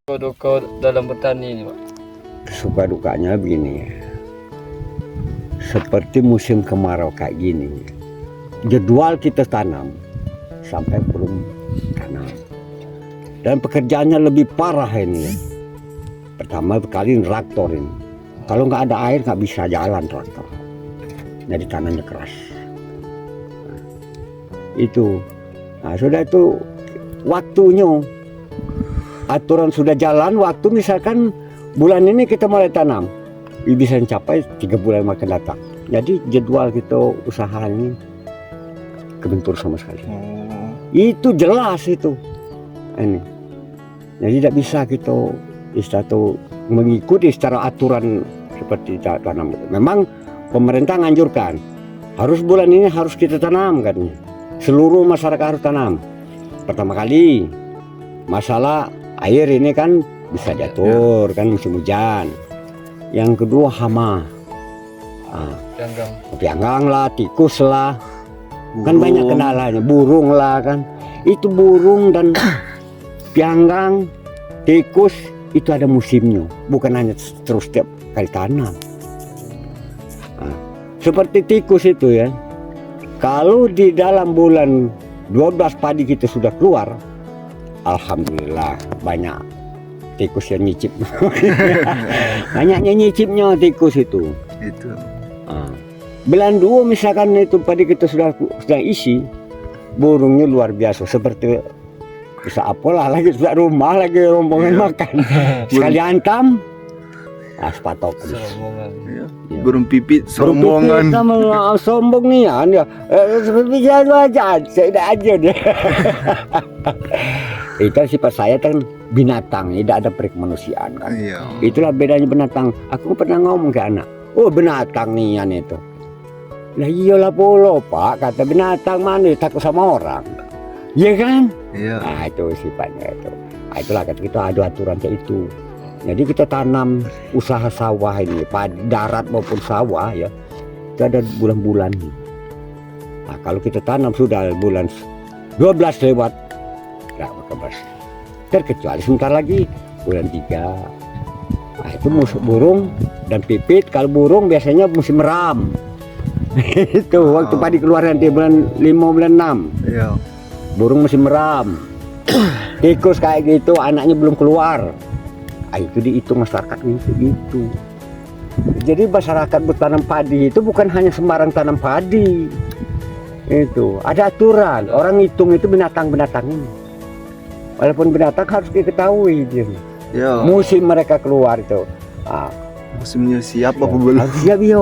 Duka dalam bertani ini, Pak. Suka dukanya begini ya. Seperti musim kemarau kayak gini, jadwal kita tanam sampai belum tanam, dan pekerjaannya lebih parah ini ya. Pertama kali traktor ini, kalau nggak ada air nggak bisa jalan traktor, jadi tanahnya keras. Itu, nah sudah itu waktunya, aturan sudah jalan, waktu misalkan bulan ini kita mulai tanam, bisa mencapai 3 bulan makin datang. Jadi jadwal kita usaha ini kebentur sama sekali. Itu jelas itu. Ini. Jadi tidak bisa kita mengikuti secara aturan seperti tanam. Memang pemerintah nganjurkan harus bulan ini harus kita tanam kan. Seluruh masyarakat harus tanam. Pertama kali masalah air ini kan bisa diatur kan musim hujan. Yang kedua hama, pianggang lah, tikus lah, kan banyak kendalanya. Burung lah kan, itu burung dan pianggang, tikus itu ada musimnya, bukan hanya terus setiap kali tanam. Seperti tikus itu ya, kalau di dalam bulan 12 padi kita sudah keluar, alhamdulillah banyak tikus yang nyicip. Banyaknya nyicipnya tikus itu. Bulan 2 misalkan itu padi kita sudah isi, burungnya luar biasa, seperti bisa apalah lagi sudah rumah lagi rombongan makan. Sekali antam sepatok. Burung pipit sombongan. Sombong nih ya. Seperti aja, saya aja deh. Itu sifat saya kan binatang, tidak ada perikemanusiaan kan. Iya. Itulah bedanya binatang. Aku pernah ngomong ke anak, oh binatang nih itu. Lah iyalah polo Pak, kata binatang mana takut sama orang. Iya kan? Iya. Nah itu sifatnya itu. Nah, itulah kata kita ada aturan kayak itu. Jadi kita tanam usaha sawah ini, darat maupun sawah ya, itu ada bulan-bulan. Nah kalau kita tanam sudah bulan 12 lewat, nggak bakal terkecuali sebentar lagi bulan 3. Nah itu musuh burung dan pipit. Kalau burung biasanya musim meram. Itu waktu padi keluar nanti bulan 5 bulan 6. Iya. Burung musim meram. Tikus kayak gitu anaknya belum keluar. Itu dihitung masyarakat itu. Jadi masyarakat bertanam padi itu bukan hanya sembarang tanam padi. Itu ada aturan. Orang hitung itu binatang-binatang ini. Walaupun binatang harus diketahui dia. Ya. Musim mereka keluar itu. Musimnya siap apa belum? Siap ya.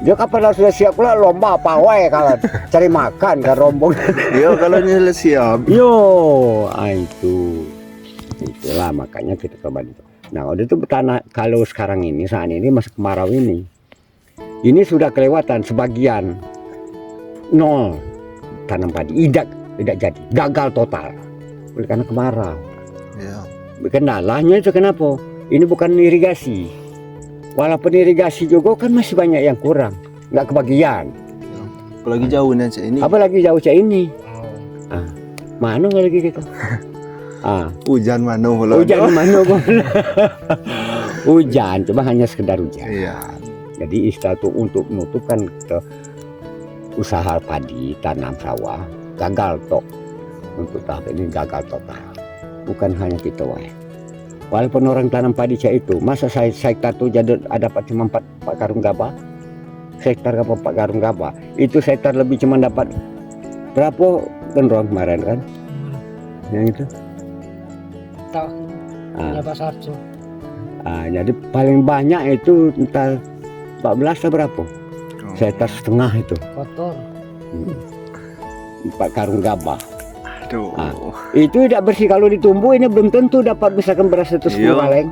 Dia kapan sudah siap pula lomba apa wae kalau cari makan kan rombong. Yo kalau sudah siap. Yo, itulah makanya kita coba itu. Nah, udah itu bertanah kalau sekarang ini saat ini masa kemarau ini sudah kelewatan sebagian 0 tanam padi, tidak jadi, gagal total oleh karena kemarau. Ya. Kendalanya itu kenapa? Ini bukan irigasi. Walaupun irigasi juga kan masih banyak yang kurang, nggak kebagian. Ya. Apalagi jauh nih ini. Apalagi jauh ini. Mana lagi kita? Hujan mana? Hujan mana? Hujan, cuma hanya sekedar hujan. Iya. Jadi istilah itu untuk menutupkan usaha padi, tanam sawah, gagal tok. Untuk tahap ini gagal total. Bukan hanya kita wae. Walaupun orang tanam padi itu, masa saya hektar tuh jadi dapat cuma 4 karung gabah. Hektar 4 karung gabah. Itu hektar lebih cuma dapat berapa kendrong kemarin kan? Yang itu. Jadi paling banyak itu entah 14 atau berapa? Hektar setengah itu. Kotor. 4 karung gabah. Itu tidak bersih kalau ditumbuh ini belum tentu dapat misalkan beras itu 10 kaleng.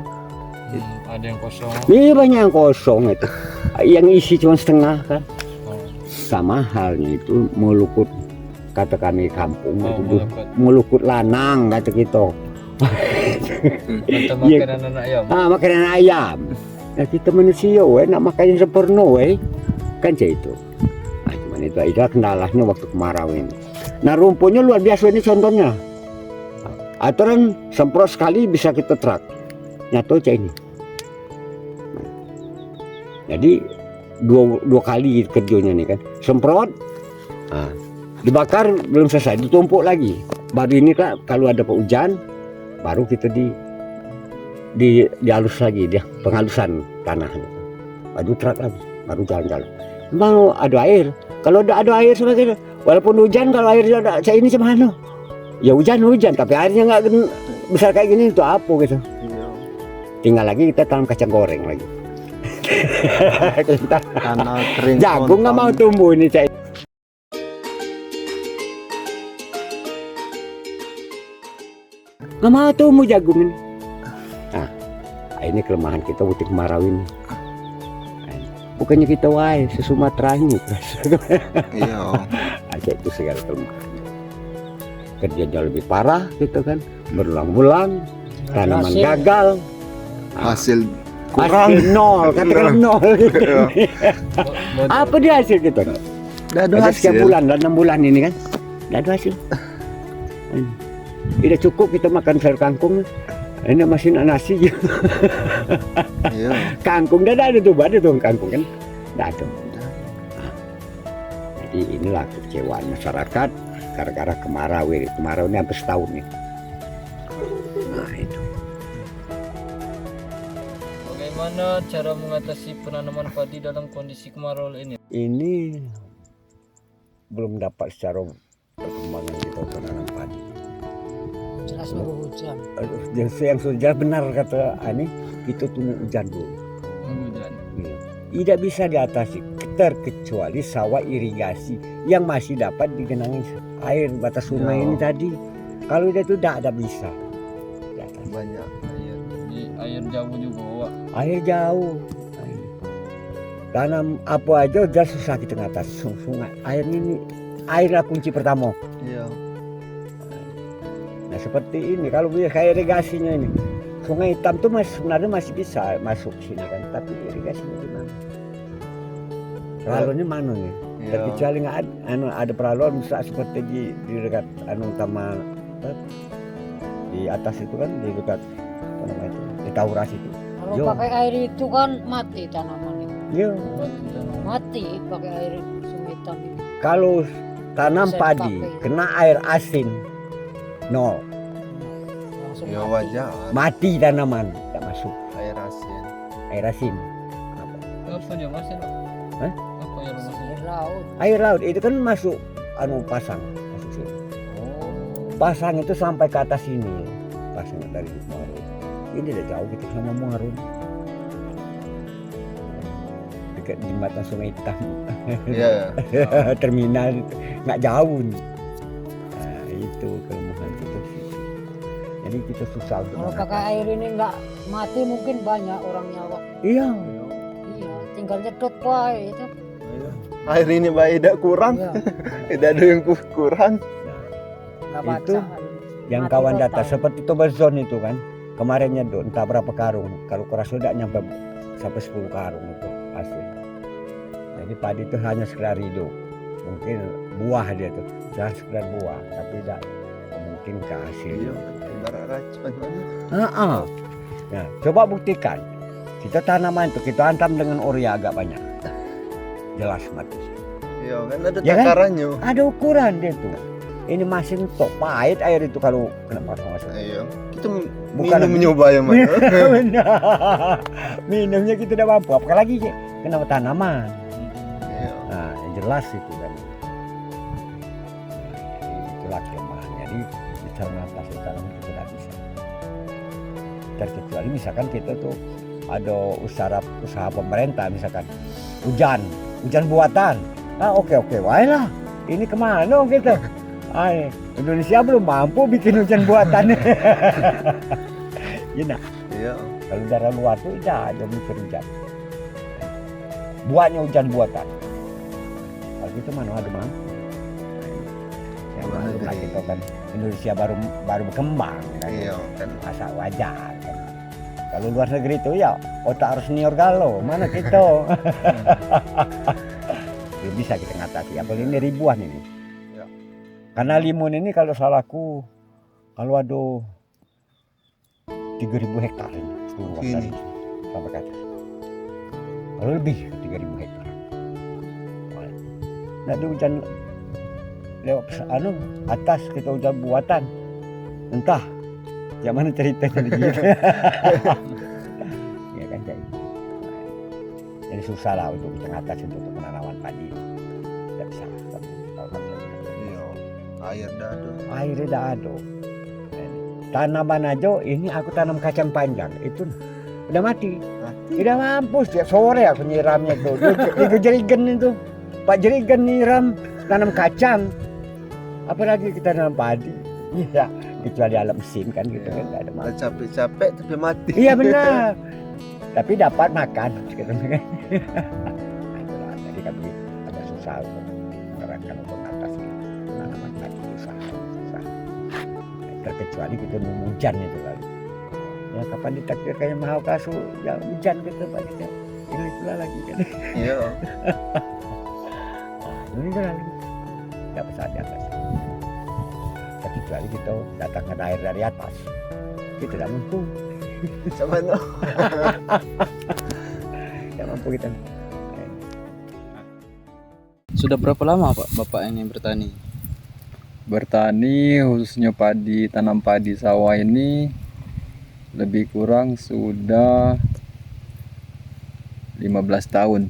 Ada yang kosong. Iya banyak yang kosong itu. Yang isi cuma setengah kan. Sama halnya itu melukut kata kami kampung itu melukut lanang kata kita. Makanan anak ayam. Makanan ayam. Nah kita manusia nak makan yang sempurna kan itu. Cuman itu kendalanya waktu kemarau ini. Nah rumputnya luar biasa ini contohnya. aturan semprot sekali bisa kita truk nyatu aja ini. Jadi dua kali kerjanya nih kan, semprot, dibakar belum selesai, ditumpuk lagi. Baru ini kan kalau ada hujan, baru kita dihalus lagi dia penghalusan tanah. Baru truk lagi, baru jalan-jalan. Mau ada air, kalau ada air sebagai walaupun hujan, kalau airnya ada saya ini semana? Ya hujan tapi airnya nggak besar kayak gini itu apa gitu. Tinggal lagi kita tanam kacang goreng lagi. Kita Tanah kering. jagung nggak mau tumbuh ini saya. Nggak mau tumbuh jagung ini. Nah, ini kelemahan kita butik kemarau ini. Bukannya kita wae se-Sumatera ini. Iya. Ada itu segala kelemahan. Kerjanya lebih parah gitu kan, berulang-ulang, tanaman gagal, Hasil hasil nol, katakan nol gitu. Modal. Apa dia hasil gitu? Udah ada Ada hasil. sekian bulan, dan 6 bulan ini kan, tidak ada hasil. Tidak cukup kita makan sayur kangkung, ini masih nasi gitu. Iya. Kangkung tidak ada tuh, kangkung kan, tidak ada. Jadi inilah kekecewaan masyarakat gara-gara kemarau ini. Kemarau ini hampir setahun nih. Nah itu. Bagaimana cara mengatasi penanaman padi dalam kondisi kemarau ini? Ini belum dapat secara perkembangan kita penanam padi. Jelas baru hujan. Aduh, yang sudah benar kata Ani, kita tunggu hujan dulu. Hujan. Iya. Tidak bisa diatasi terkecuali sawah irigasi yang masih dapat digenangi air batas sungai Ya. ini tadi. Kalau itu tidak bisa diatasi. Banyak. Air. Di air jauh juga, Wak. Air jauh. Tanam apa aja udah susah kita ngatas sungai. Air ini airlah kunci pertama. Iya. Nah seperti ini kalau kayak irigasinya ini, Sungai Hitam tuh sebenarnya masih bisa masuk sini kan, tapi irigasinya gimana? Peralonnya mana nih? Iya. Terkecuali nggak ada peralon bisa seperti di dekat taman di atas itu kan, di dekat apa namanya itu, di Tauras itu. Kalau Yo. pakai air itu kan mati tanaman itu. Iya. Mati pakai air Sungai Hitam itu. Kalau tanam Bisa padi dipakai. kena air asin, nol, Langsung Ya mati. wajar. mati tanaman, tak masuk Air asin. air asin. Apa dia masin? Hah? Apa yang masin? Air laut. Air laut itu kan masuk pasang masuk sini. Oh. Pasang itu sampai ke atas sini, pasang dari Muarun. Ini udah jauh kita sama Muarun, dekat jembatan Sungai Hitam. Iya. Terminal itu nggak jauh nih. Nah, itu kelemahan kita sih. Jadi kita susah untuk Kalau mengatasi. pakai air ini nggak mati mungkin banyak orang nyawa. Iya. Iya, tinggal nyedot wae itu. Air ini baik tidak kurang. Iya, Tidak ada yang kurang. nggak Itu baca. Yang Mati kawan total. data seperti Tobazon itu kan, kemarin nyedot entah berapa karung, kalau keras udah nyampe sampai 10 karung itu hasil. Jadi padi itu hanya sekedar hidup, mungkin buah dia tuh, jangan sekedar buah, tapi tidak mungkin ke hasil. Iya. Ibarat racun. Nah, coba buktikan, kita tanaman itu kita hantam dengan urea agak banyak, jelas mati. Iya kan ada Ya kan? takarannya. Ada ukuran dia tuh. Ini mesin tok pahit air itu kalau kena pasang. Iya. Kita Bukan- minum nyoba yang mana? Benar. Minumnya kita tidak mampu, apalagi kena tanaman. Iya. Nah, yang jelas itu kan. Itulah kelemahan. Jadi bisa mengatasi tanaman itu tidak bisa. Terkecuali misalkan kita tuh ada usaha pemerintah misalkan hujan buatan. Oke wae lah. Ini kemana dong kita? Indonesia belum mampu bikin hujan buatan. Ya nak. Iya. Kalau dari luar tuh udah ada mikir hujan. Buatnya hujan buatan. Kalau gitu mana ada mampu. Yang Luar mana negeri. kita kan Indonesia baru berkembang kan. Iya kan. Masa wajar kan. Kalau luar negeri itu ya otak harus senior galau. Mana kita? Belum bisa kita ngatasi. Apalagi ini ribuan ini. Ya. Karena limun ini kalau salahku Kalau ada 3.000 hektar ini luas Sini. dari sampai ke atas. Kalau lebih 3.000 hektar. Nah itu hujan lewat atas kita hujan buatan. Entah yang mana ceritanya begitu. Ya kan jadi. Jadi susah lah untuk hujan atas untuk penanaman padi. Tidak bisa. Iya. Air dah ada. Airnya dah ada. Tanaman aja ini aku tanam kacang panjang itu udah mati. Tidak mampus tiap sore aku nyiramnya tuh. Di jerigen itu Pak Jerigen nyiram tanam kacang. Apalagi kita tanam padi. Iya, kecuali alat mesin kan gitu kan enggak ada Udah makan. capek-capek tapi mati. Iya benar. Tapi dapat makan gitu kan. Jadi kami agak susah untuk menggerakkan untuk atas tanaman padi susah. Terkecuali kita mau hujan itu lalu. Ya kapan ditakdirkannya mahal kasu ya hujan gitu Pak kita. Ini pula lagi kan. Iya. Ini kan lagi. Tidak bisa di atas. Tapi kecuali kita datangkan air dari atas. Kita tidak mampu. Sama no. Tidak mampu kita. Sudah berapa lama Pak Bapak ini bertani? Bertani khususnya padi, tanam padi sawah ini lebih kurang sudah 15 tahun.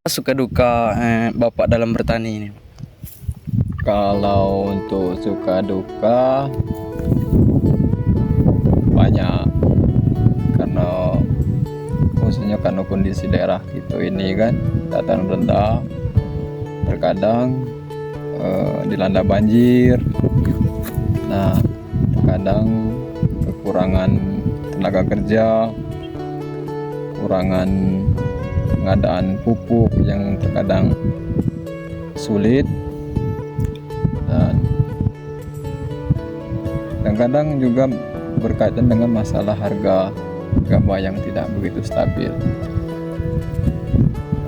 Suka duka Bapak dalam bertani ini? Kalau untuk suka duka banyak, karena khususnya karena kondisi daerah gitu ini kan dataran rendah, terkadang dilanda banjir. Nah, terkadang kekurangan tenaga kerja, kekurangan pengadaan pupuk yang terkadang sulit, dan kadang juga berkaitan dengan masalah harga gabah yang tidak begitu stabil.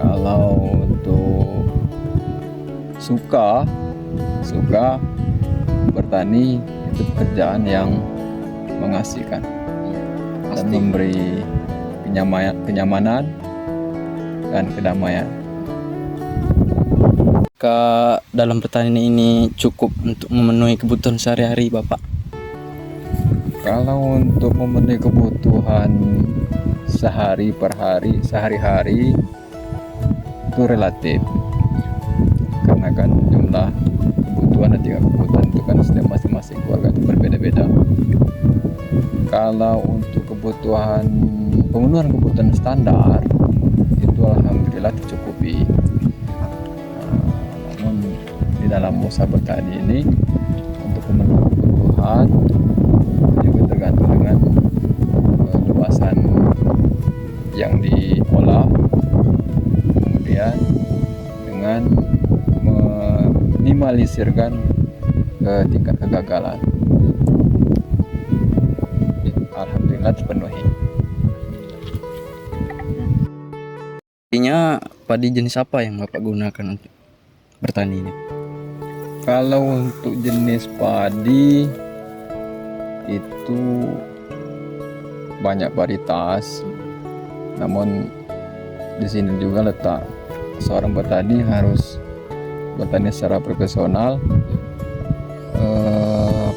Kalau untuk suka bertani itu pekerjaan yang mengasihkan dan memberi kenyamanan dan kedamaian. Dalam bertani ini cukup untuk memenuhi kebutuhan sehari-hari Bapak? Kalau untuk memenuhi kebutuhan sehari-hari itu relatif, karena kan jumlah kebutuhan dan tingkat kebutuhan itu kan setiap masing-masing keluarga itu berbeda-beda. Kalau untuk pemenuhan kebutuhan standar itu alhamdulillah tercukupi. Namun di dalam usaha bertani ini untuk pemenuhan kebutuhan juga tergantung dengan luasan yang diolah, kemudian dengan meminimalisirkan tingkat kegagalan. Alhamdulillah terpenuhi. Artinya padi jenis apa yang Bapak gunakan untuk bertani ini? Kalau untuk jenis padi itu banyak varietas, namun di sini juga letak seorang petani harus bertani secara profesional.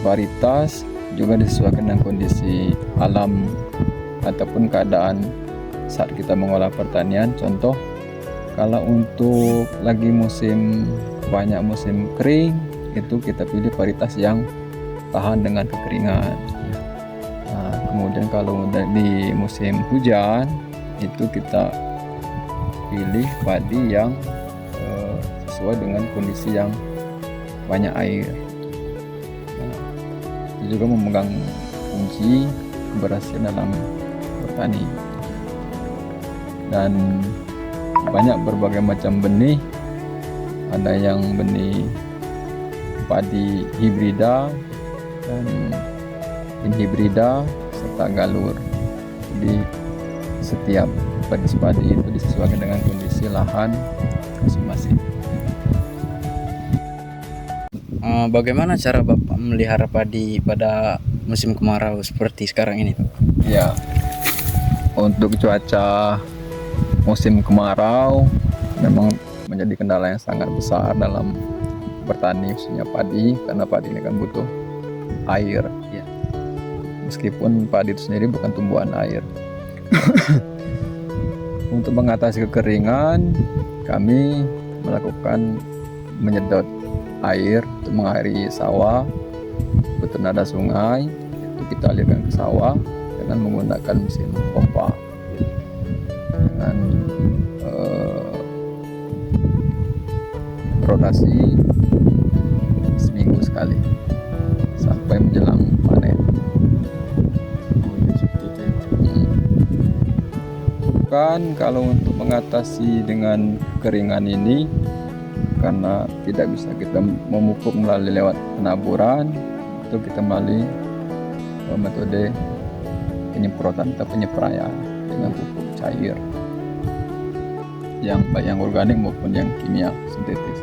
Varietas juga disesuaikan dengan kondisi alam ataupun keadaan saat kita mengolah pertanian. Contoh, kalau untuk lagi musim kering, itu kita pilih varietas yang tahan dengan kekeringan. Nah, kemudian kalau di musim hujan itu kita pilih padi yang sesuai dengan kondisi yang banyak air. Nah, itu juga memegang kunci keberhasilan dalam bertani. Dan banyak berbagai macam benih, ada yang benih padi hibrida dan inhibrida serta galur. Jadi setiap padi itu disesuaikan dengan kondisi lahan masing-masing. Bagaimana cara Bapak melihara padi pada musim kemarau seperti sekarang ini, Pak? Ya, untuk cuaca musim kemarau memang menjadi kendala yang sangat besar dalam bertani khususnya padi, karena padi ini kan butuh air. Ya. Meskipun padi itu sendiri bukan tumbuhan air. Untuk mengatasi kekeringan, kami melakukan menyedot air untuk mengairi sawah. Betul ada sungai, itu kita alirkan ke sawah dengan menggunakan mesin pompa. Dengan rotasi seminggu sekali sampai menjelang panen. Kan kalau untuk mengatasi dengan kekeringan ini, karena tidak bisa kita memupuk melalui lewat penaburan, itu kita melalui metode penyemprotan atau penyepraian dengan pupuk cair yang baik yang organik maupun yang kimia sintetis.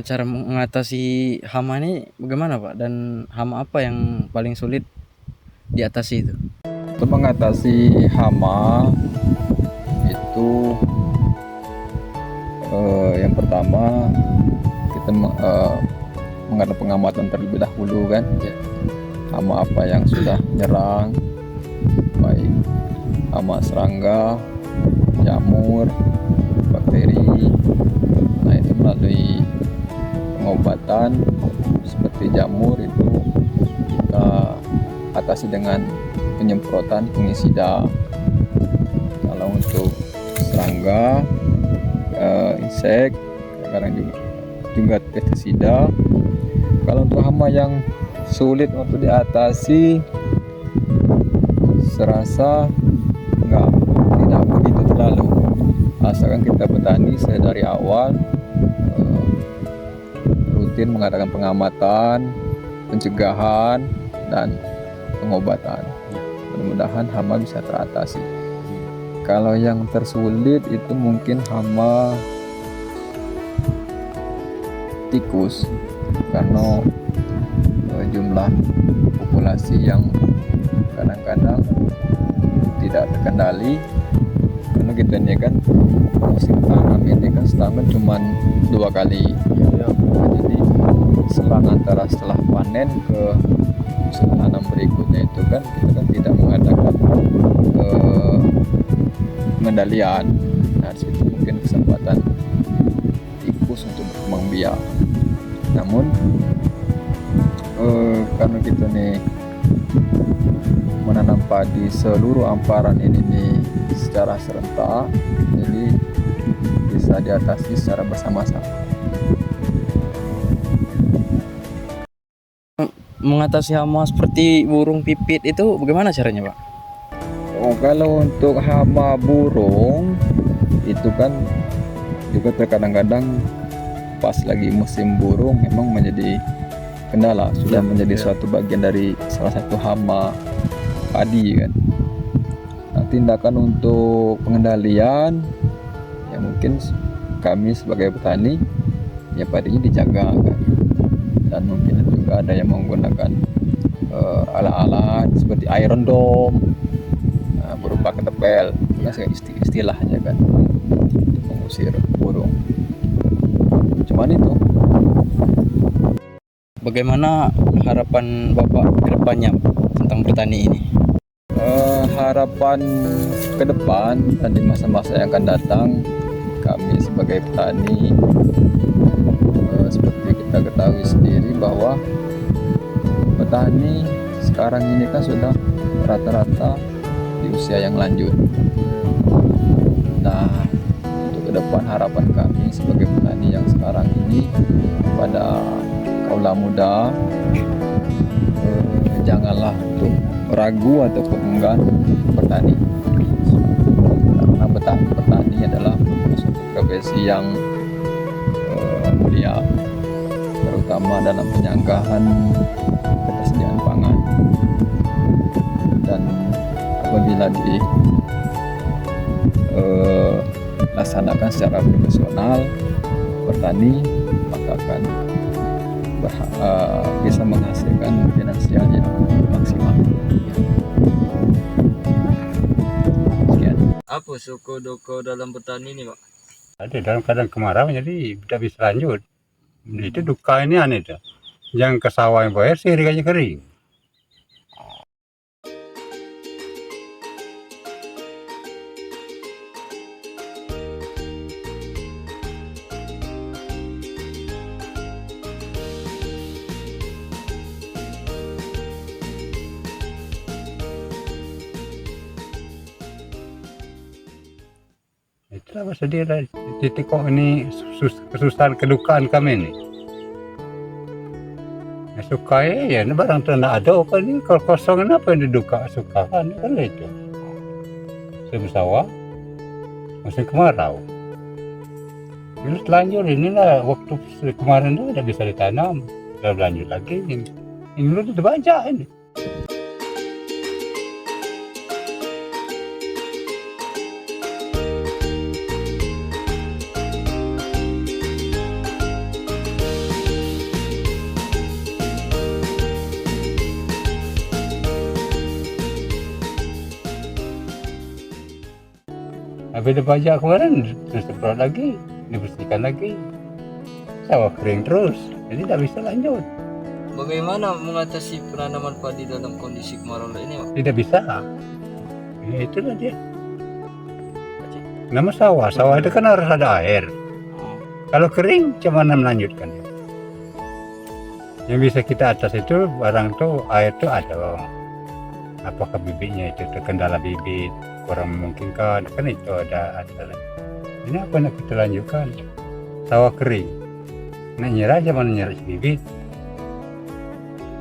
Cara mengatasi hama ini bagaimana, Pak? Dan hama apa yang paling sulit diatasi itu? Untuk mengatasi hama itu yang pertama kita mengadakan pengamatan terlebih dahulu kan, ya. Hama apa yang sudah menyerang, baik hama serangga, jamur, bakteri. Nah, itu melalui pengobatan seperti jamur itu kita atasi dengan penyemprotan fungisida. Kalau untuk serangga, insek, kadang juga pestisida. Kalau untuk hama yang sulit untuk diatasi, serasa tidak begitu terlalu, asalkan kita petani dari awal rutin mengadakan pengamatan, pencegahan, dan pengobatan. Mudah-mudahan hama bisa teratasi. Kalau yang tersulit itu mungkin hama tikus, karena jumlah populasi yang kadang-kadang tidak terkendali. Karena kita ini kan musim tanam ini kan setahun cuma 2 kali. Jadi selang antara setelah panen ke musim tanam berikutnya itu kan kita kan tidak mengadakan pengendalian. Nah, situ mungkin kesempatan tikus untuk berkembang biak. Namun karena kita nih menanam padi seluruh amparan ini nih secara serentak, jadi bisa diatasi secara bersama-sama. Mengatasi hama seperti burung pipit itu bagaimana caranya, Pak? Oh, kalau untuk hama burung itu kan juga terkadang-kadang pas lagi musim burung memang menjadi kendala, sudah menjadi suatu bagian dari salah satu hama padi kan. Nah, tindakan untuk pengendalian ya mungkin kami sebagai petani ya padinya dijaga kan, dan mungkin juga ada yang menggunakan alat-alat seperti iron dome, berupa ketepel, istilahnya kan, untuk mengusir burung. Cuman itu. Bagaimana harapan Bapak ke depannya tentang bertani ini? Harapan ke depan dan di masa-masa yang akan datang, kami sebagai petani seperti kita ketahui sendiri bahwa petani sekarang ini kan sudah rata-rata di usia yang lanjut. Nah, untuk ke depan harapan kami sebagai petani yang sekarang ini pada kaula muda, janganlah untuk ragu ataupun enggan bertani, karena bertani adalah suatu profesi yang mulia. terutama dalam penyanggahan ketersediaan pangan. Dan apabila dilaksanakan secara profesional, petani maka akan bisa menghasilkan finansial yang maksimal. Sekian. Apa suku duka dalam bertani ini, Pak? Ada dalam keadaan kemarau jadi tidak bisa lanjut. Itu duka ini aneh tuh. Yang ke sawah yang bayar sih aja kering. Itulah bersedia lah. Titik kok ini kesusahan kedukaan kami ini. Ya, suka ya, ini barang tu nak ada kan ini kalau kosong ini apa yang diduka suka kan itu. Musim sawah, musim kemarau. Ini telanjur inilah waktu kemarin tu tidak bisa ditanam, sudah lanjut lagi ini lu tu banyak ini. Habis dia bajak kemarin, terus diperot lagi, dibersihkan lagi. Sawah kering terus, jadi tak bisa lanjut. Bagaimana mengatasi penanaman padi dalam kondisi kemarau ini, Pak? Tidak bisa. Ya, itulah dia. Nama sawah itu kan harus ada air. Kalau kering, macam mana melanjutkan? Yang bisa kita atas itu, barang tuh, air tuh ada. Apakah bibitnya itu terkendala bibit, kurang memungkinkan, kan itu ada. Ini apa nak kita lanjutkan? Sawah kering, nak nyerah aja mana nyerah bibit.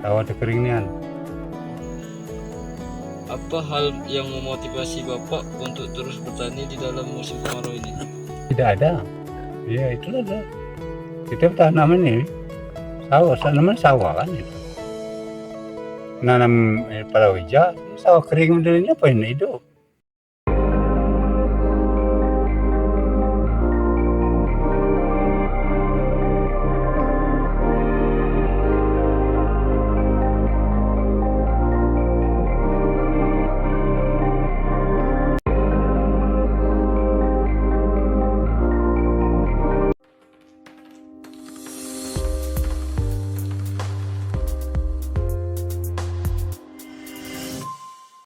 Sawah itu keringnya. Apa hal yang memotivasi Bapak untuk terus bertani di dalam musim kemarau ini? Tidak ada. Ya itulah dah. Kita tanam ini sawah, tanaman sawah kan itu. Nanam palawija, sawah kering modelnya apa ini hidup.